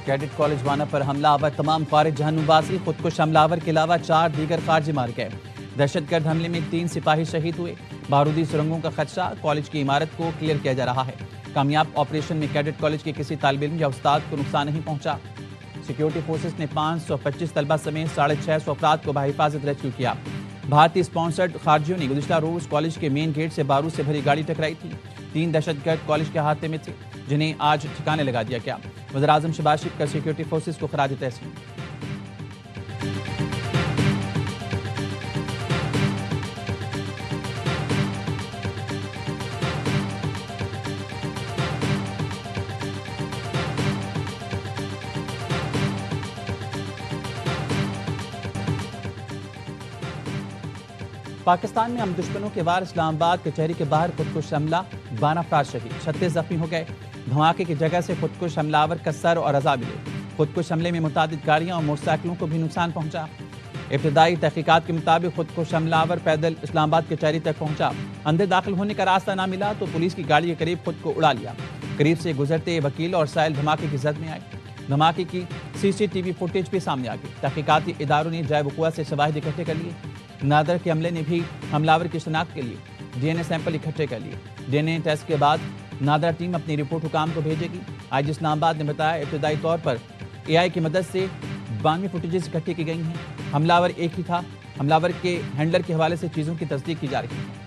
Cadet college وانا پر حملہ آور تمام خارج جہنم واسی خودکش حملہ آور کے علاوہ 4 دیگر خارجی مار گئے۔ دہشت گرد حملے میں 3 سپاہی شہید ہوئے۔ بارودی سرنگوں کا خدشہ، کالج کی عمارت کو کلیئر کیا جا رہا ہے۔ کامیاب آپریشن میں کیڈٹ کالج کے کسی طالب علم یا استاد کو نقصان نہیں پہنچا۔ سیکیورٹی فورسز نے 525 طلبہ سمیت 650 افراد کو بحفاظت ریسکیو کیا۔ بھارتی اسپانسرڈ خارجیوں نے گزشتہ روز کالج کے مین گیٹ سے بارود سے بھری گاڑی ٹکرائی تھی۔ 3 دہشت گرد کالج کے احاطے میں تھے جنہیں آج ٹھکانے لگا دیا گیا۔ وزیراعظم شہباز شریف کا سیکیورٹی فورسز کو خراج تحسین۔ پاکستان میں ہم دشمنوں کے وار اسلام آباد کچہری کے باہر خودکش حملہ 12 افراد شہید، 36 زخمی ہو گئے۔ دھماکے کی جگہ سے خودکش حملہ آور کا سر اور اعضاء ملے۔ خودکش حملے میں متعدد گاڑیاں اور موٹر سائیکلوں کو بھی نقصان پہنچا۔ ابتدائی تحقیقات کے مطابق خودکش حملہ آور پیدل اسلام آباد کچہری تک پہنچا۔ اندر داخل ہونے کا راستہ نہ ملا تو پولیس کی گاڑی کے قریب خود کو اڑا لیا۔ قریب سے گزرتے وکیل اور سائل دھماکے کی زد میں آئے۔ دھماکے کی CCTV فوٹیج بھی سامنے آ گئی۔ تحقیقاتی اداروں نے جائے وقوع سے شواہد اکٹھے کر لیے۔ نادر کے عملے نے بھی حملہ آور کی شناخت کے لیے DNA سیمپل اکٹھے کر لیے۔ DNA ٹیسٹ کے بعد نادر ٹیم اپنی رپورٹ حکام کو بھیجے گی۔ IG اسلام آباد نے بتایا ابتدائی طور پر AI کی مدد سے 92 فوٹیجز اکٹھی کی گئی ہیں۔ حملہ آور ایک ہی تھا۔ حملہ آور کے ہینڈلر کے حوالے سے چیزوں کی تصدیق کی جا رہی ہے۔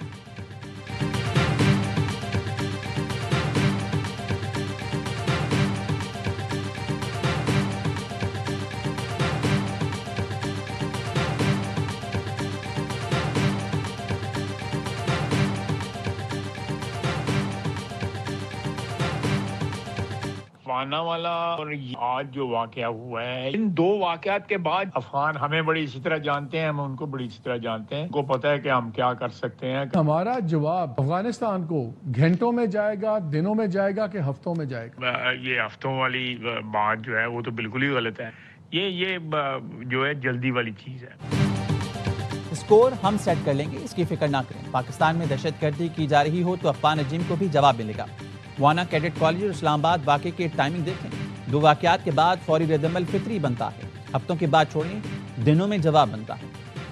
وانا والا اور آج جو واقعہ ہوا ہے، ان 2 واقعات کے بعد افغان ہمیں بڑی اچھی طرح جانتے ہیں، ہم ان کو بڑی اچھی طرح جانتے ہیں۔ ان کو پتہ ہے کہ ہم کیا کر سکتے ہیں۔ ہمارا جواب افغانستان کو گھنٹوں میں جائے گا، دنوں میں جائے گا کہ ہفتوں میں جائے گا؟ یہ ہفتوں والی بات جو ہے وہ تو بالکل ہی غلط ہے۔ یہ جو ہے جلدی والی چیز ہے۔ اسکور ہم سیٹ کر لیں گے، اس کی فکر نہ کریں۔ پاکستان میں دہشت گردی کی جا رہی ہو تو افغان رجیم کو بھی جواب ملے گا۔ وانا کیڈٹ کالج اور اسلام آباد واقعے کی ٹائمنگ دیکھیں۔ 2 واقعات کے بعد فوری رد عمل فطری بنتا ہے۔ ہفتوں کے بعد چھوڑیں، دنوں میں جواب بنتا ہے۔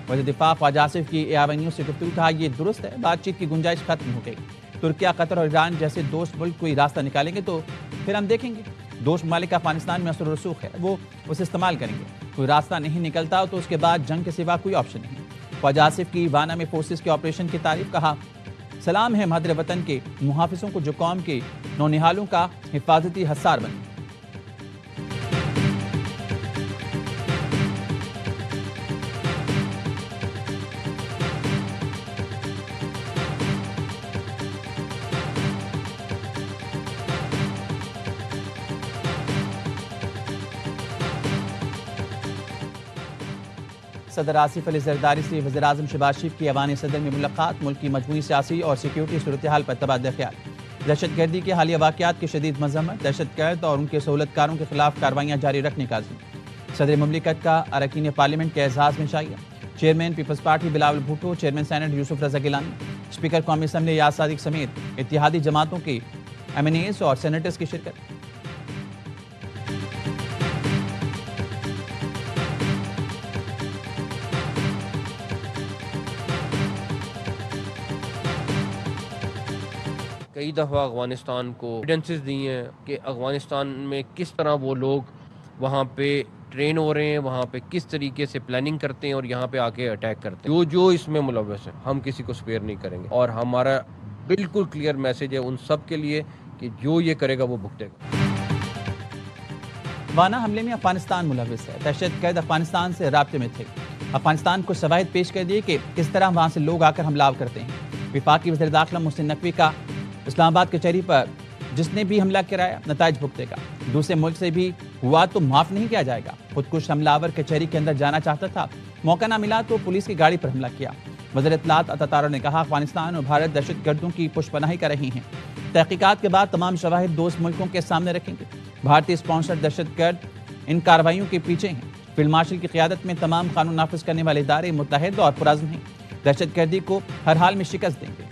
وزیر دفاع خواجہ آصف کی ایوانیوں سے گفتگو کہا یہ درست ہے، بات چیت کی گنجائش ختم ہو گئی۔ ترکیہ، قطر اور ایران جیسے دوست ملک کوئی راستہ نکالیں گے تو پھر ہم دیکھیں گے۔ دوست ممالک افغانستان میں اثر و رسوخ ہے، وہ اسے استعمال کریں گے۔ کوئی راستہ نہیں نکلتا تو اس کے بعد جنگ کے سوا کوئی آپشن نہیں۔ خواجہ آصف کی وانا میں فورسز کے آپریشن کی تعریف، کہا سلام ہے مادر وطن کے محافظوں کو جو قوم کے نونہالوں کا حفاظتی حصار بنے۔ صدر آصف علی زرداری سے وزیراعظم شہباز شریف کی ایوان صدر میں ملاقات، ملک کی مجموعی سیاسی اور سیکیورٹی صورتحال پر تبادلہ خیال۔ دہشت گردی کے حالیہ واقعات کی شدید مذمت، دہشت گرد اور ان کے سہولت کاروں کے خلاف کارروائیاں جاری رکھنے کا عزم۔ صدر مملکت کا اراکین پارلیمنٹ کے اعزاز میں شائع، chairman People's Party Bilawal Bhutto, chairman senate Yousuf Raza Gilani, speaker قومی اسمبلی یاس صادق سمیت اتحادی جماعتوں کے MNAs اور سینیٹرز کی شرکت۔ کئی دفعہ افغانستان کو ایویڈنسز دی ہیں کہ افغانستان میں کس طرح وہ لوگ وہاں پہ ٹرین ہو رہے ہیں، وہاں پہ کس طریقے سے پلاننگ کرتے ہیں اور یہاں پہ آ کے اٹیک کرتے ہیں۔ جو اس میں ملوث ہے ہم کسی کو سپیئر نہیں کریں گے، اور ہمارا بالکل کلیئر میسج ہے ان سب کے لیے کہ جو یہ کرے گا وہ بھگتے گا۔ وانا حملے میں افغانستان ملوث ہے، دہشت گرد افغانستان سے رابطے میں تھے۔ افغانستان کو شواہد پیش کر دیے کہ کس طرح وہاں سے لوگ آ کر حملہ کرتے ہیں۔ وفاقی وزیر داخلہ محسن نقوی کا اسلام آباد کچہری پر جس نے بھی حملہ کرایا نتائج بھگتے گا۔ دوسرے ملک سے بھی ہوا تو معاف نہیں کیا جائے گا۔ خودکش حملہ آور کچہری کے اندر جانا چاہتا تھا، موقع نہ ملا تو پولیس کی گاڑی پر حملہ کیا۔ وزیر اطلاعات عطا تارا نے کہا افغانستان اور بھارت دہشت گردوں کی پشت پناہی کر رہی ہیں۔ تحقیقات کے بعد تمام شواہد دوست ملکوں کے سامنے رکھیں گے۔ بھارتی اسپانسر دہشت گرد ان کارروائیوں کے پیچھے ہیں۔ فیلڈ مارشل کی قیادت میں تمام قانون نافذ کرنے والے ادارے متحد اور پرعزم ہیں، دہشت گردی کو ہر حال میں شکست دیں گے۔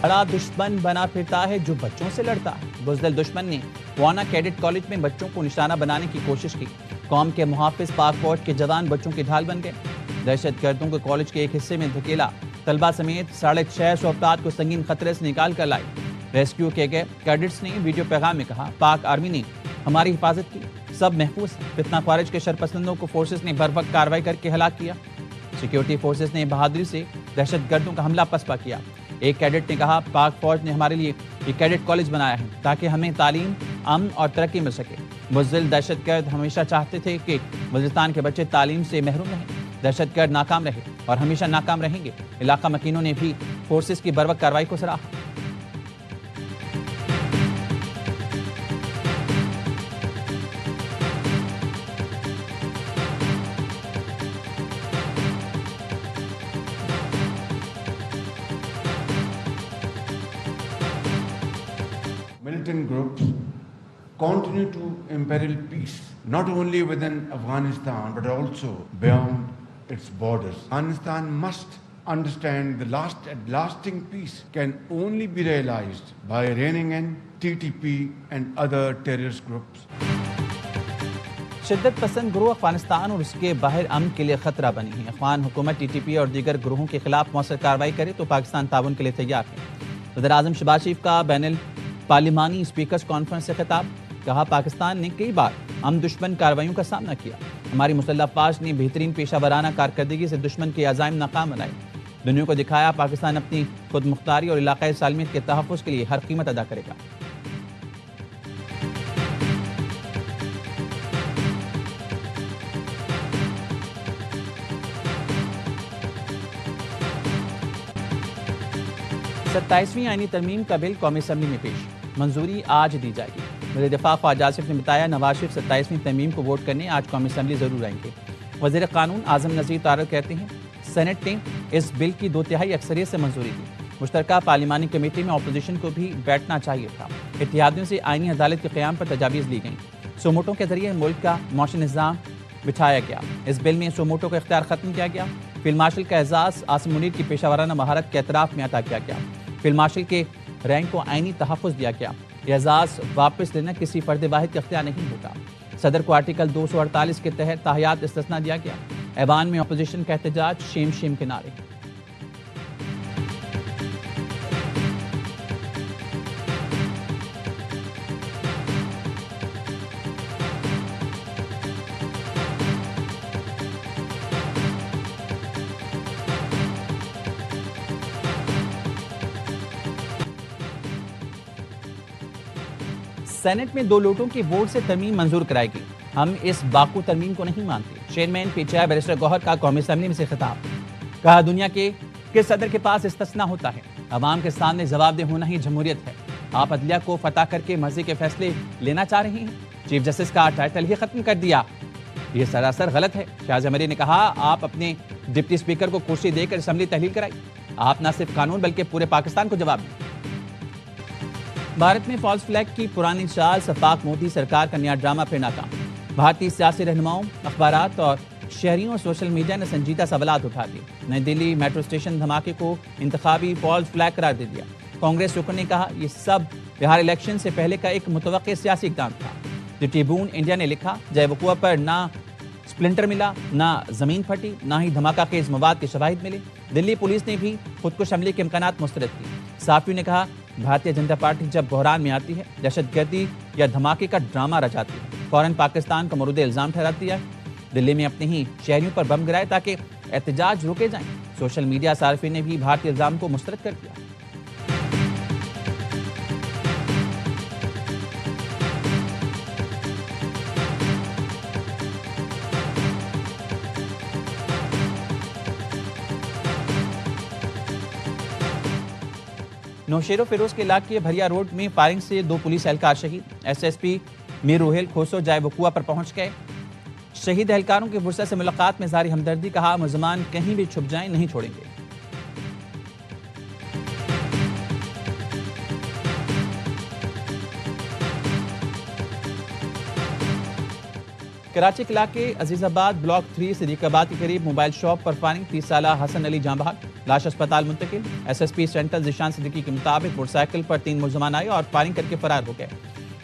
بڑا دشمن بنا پھرتا ہے جو بچوں سے لڑتا ہے۔ بزدل دشمن نے وانا کیڈٹ کالج میں بچوں کو نشانہ بنانے کی کوشش کی۔ قوم کے محافظ پاک فوج کے جوان بچوں کی ڈھال بن گئے۔ دہشت گردوں کو کالج کے ایک حصے میں دھکیلا، طلبہ سمیت 650 افراد کو سنگین خطرے سے نکال کر لائی۔ ریسکیو کیے گئے کیڈٹس نے ویڈیو پیغام میں کہا، پاک آرمی نے ہماری حفاظت کی، سب محفوظ ہیں۔ فتنہ خارج کے شرپسندوں کو فورسز نے بروقت کارروائی کر کے ہلاک کیا۔ سیکیورٹی فورسز نے بہادری سے دہشت گردوں کا حملہ پسپا کیا۔ ایک کیڈٹ نے کہا، پاک فوج نے ہمارے لیے یہ کیڈٹ کالج بنایا ہے تاکہ ہمیں تعلیم، امن اور ترقی مل سکے۔ بزدل دہشت گرد ہمیشہ چاہتے تھے کہ بلوچستان کے بچے تعلیم سے محروم رہیں۔ دہشت گرد ناکام رہے اور ہمیشہ ناکام رہیں گے۔ علاقہ مکینوں نے بھی فورسز کی بروقت کارروائی کو سراہا۔ Militant groups continue to imperil peace, not only within Afghanistan, but also beyond its borders. Afghanistan must understand the lasting peace can only be realized by reining in TTP and other terrorist groups. شدت پسند گروہ افغانستان اور اس کے باہر امن کے لیے خطرہ بنی ہیں۔ افغان حکومت ٹی ٹی پی اور دیگر گروہوں کے خلاف مؤثر کارروائی کرے تو پاکستان تعاون کے لیے تیار ہے۔ صدر اعظم شہباز شریف کا بین الپارلیمانی اسپیکرز کانفرنس سے خطاب، کہا پاکستان نے کئی بار ہم دشمن کارروائیوں کا سامنا کیا، ہماری مسلح افواج نے بہترین پیشہ ورانہ کارکردگی سے دشمن کے عزائم ناکام بنائے، دنیا کو دکھایا پاکستان اپنی خود مختاری اور علاقائی سالمیت کے تحفظ کے لیے ہر قیمت ادا کرے گا۔ ستائیسویں آئینی ترمیم کا بل قومی اسمبلی میں پیش، منظوری آج دی جائے گی۔ وزیر دفاع خواجہ آصف نے بتایا، نواز شریف 27ویں ترمیم کو ووٹ کرنے آج قومی اسمبلی ضرور آئیں گے۔ وزیر قانون اعظم نذیر طارق کہتے ہیں، سینٹ نے اس بل کی 2/3 اکثریت سے منظوری دی۔ مشترکہ پارلیمانی کمیٹی میں اپوزیشن کو بھی بیٹھنا چاہیے تھا۔ اتحادیوں سے آئینی عدالت کے قیام پر تجاویز لی گئیں۔ سوموٹو کے ذریعے ملک کا معاشی نظام بٹھایا گیا۔ اس بل میں سوموٹو کا اختیار ختم کیا گیا۔ فیلڈ مارشل کا اعزاز عاصم منیر کی پیشہ ورانہ مہارت کے اعتراف میں عطا کیا گیا۔ فیلڈ مارشل کے رینک کو آئینی تحفظ دیا گیا۔ یہ اعزاز واپس لینا کسی فرد واحد کا اختیار نہیں ہوگا۔ صدر کو آرٹیکل 248 کے تحت تاحیات استثناء دیا گیا۔ ایوان میں اپوزیشن کا احتجاج، شیم شیم کے نعرے۔ سینٹ میں 2 لوٹوں کے ووٹ سے ترمیم منظور کرائے گی، ہم اس باقو ترمیم کو نہیں مانتے۔ Chairman P T I barrister Gohar کا قومی اسمبلی میں سے خطاب، کہا دنیا کے کس صدر کے پاس استثناء ہوتا ہے؟ عوام کے سامنے جواب دہ ہونا ہی جمہوریت ہے۔ آپ عدلیہ کو فتح کر کے مرضی کے فیصلے لینا چاہ رہے ہیں، چیف جسٹس کا ٹائٹل ہی ختم کر دیا، یہ سراسر غلط ہے۔ شاہ مری نے کہا، آپ اپنے ڈپٹی اسپیکر کو کرسی دے کر اسمبلی تحلیل کرائی، آپ نہ صرف قانون بلکہ پورے پاکستان کو جواب دیں۔ بھارت میں فالس فلیگ کی پرانی چال، سفاق مودی سرکار کا نیا ڈرامہ پھر ناکام۔ بھارتی سیاسی رہنماؤں، اخبارات اور شہریوں اور سوشل میڈیا نے سنجیدہ سوالات اٹھا دیے۔ نئی دہلی میٹرو اسٹیشن دھماکے کو انتخابی فالس فلیگ قرار دے دیا۔ کانگریس رکن نے کہا، یہ سب بہار الیکشن سے پہلے کا ایک متوقع سیاسی اقدام تھا۔ دی ٹریبون انڈیا نے لکھا، جے وقوع پر نہ سپلنٹر ملا، نہ زمین پھٹی، نہ ہی دھماکہ خیز مواد کے شواہد ملے۔ دلی پولیس نے بھی خودکش حملے کے امکانات مسترد کیے۔ صحافیوں نے کہا، بھارتیہ جنتا پارٹی جب بحران میں آتی ہے، دہشت گردی یا دھماکے کا ڈرامہ رچاتی ہے، فوراً پاکستان کا مورد الزام ٹھہراتی ہے۔ دلی میں اپنے ہی شہریوں پر بم گرائے تاکہ احتجاج روکے جائیں۔ سوشل میڈیا صارفین نے بھی بھارتی الزام کو مسترد کر دیا۔ نوشیر و فیروز کے علاقے بھریا روڈ میں فائرنگ سے 2 پولیس اہلکار شہید۔ ایس ایس پی میر روہیل کھوسو جائے وقوع پر پہنچ گئے۔ شہید اہلکاروں کے ورثہ سے ملاقات میں ظاہری ہمدردی، کہا ملزمان کہیں بھی چھپ جائیں نہیں چھوڑیں گے۔ کراچی کے علاقے عزیز آباد بلاک 3 صدیق آباد کے قریب موبائل شاپ پر فائرنگ، 30 سالہ حسن علی جاں بحق، لاش اسپتال منتقل۔ S S P central Zeeshan Siddiqui کے مطابق موٹر سائیکل پر 3 ملزمان آئے اور فائرنگ کر کے فرار ہو گئے۔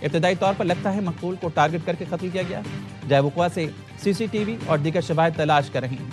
ابتدائی طور پر لگتا ہے مقتول کو ٹارگٹ کر کے قتل کیا گیا۔ جائے وقوع سے CCTV اور دیگر شواہد تلاش کر رہی ہیں۔